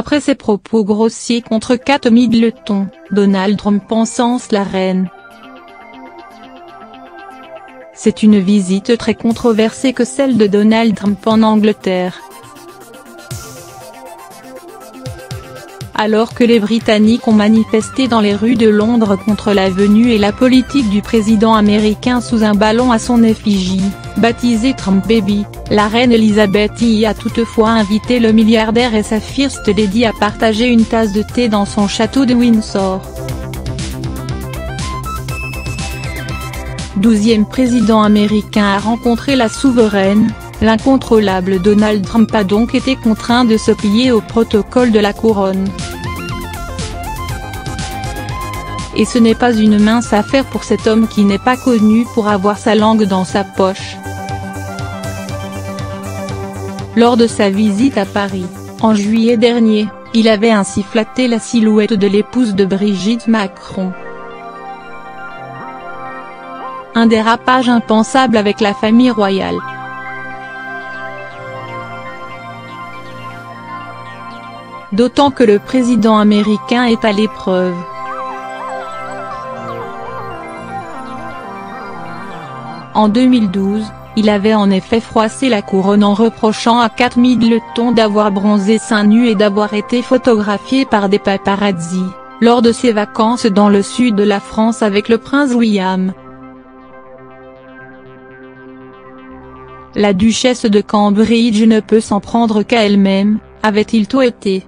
Après ses propos grossiers contre Kate Middleton, Donald Trump encense la reine. C'est une visite très controversée que celle de Donald Trump en Angleterre. Alors que les Britanniques ont manifesté dans les rues de Londres contre la venue et la politique du président américain sous un ballon à son effigie, baptisé Trump Baby, la reine Elisabeth y a toutefois invité le milliardaire et sa First Lady à partager une tasse de thé dans son château de Windsor. 12e président américain à rencontrer la souveraine, l'incontrôlable Donald Trump a donc été contraint de se plier au protocole de la couronne. Et ce n'est pas une mince affaire pour cet homme qui n'est pas connu pour avoir sa langue dans sa poche. Lors de sa visite à Paris, en juillet dernier, il avait ainsi flatté la silhouette de l'épouse de Brigitte Macron. Un dérapage impensable avec la famille royale. D'autant que le président américain est à l'épreuve. En 2012, il avait en effet froissé la couronne en reprochant à Kate Middleton d'avoir bronzé seins nus et d'avoir été photographié par des paparazzi, lors de ses vacances dans le sud de la France avec le prince William. La duchesse de Cambridge ne peut s'en prendre qu'à elle-même, avait-il tweeté.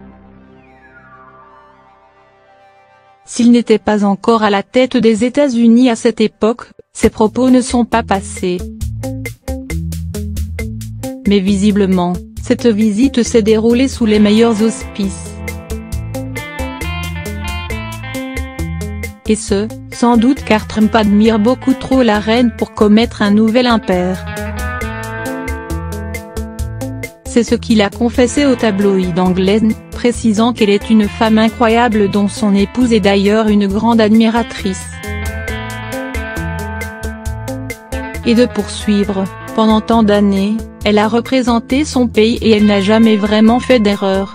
S'il n'était pas encore à la tête des États-Unis à cette époque, ses propos ne sont pas passés. Mais visiblement, cette visite s'est déroulée sous les meilleurs auspices. Et ce, sans doute car Trump admire beaucoup trop la reine pour commettre un nouvel impair. C'est ce qu'il a confessé au tabloïd anglais, précisant qu'elle est une femme incroyable dont son épouse est d'ailleurs une grande admiratrice. Et de poursuivre, pendant tant d'années, elle a représenté son pays et elle n'a jamais vraiment fait d'erreur.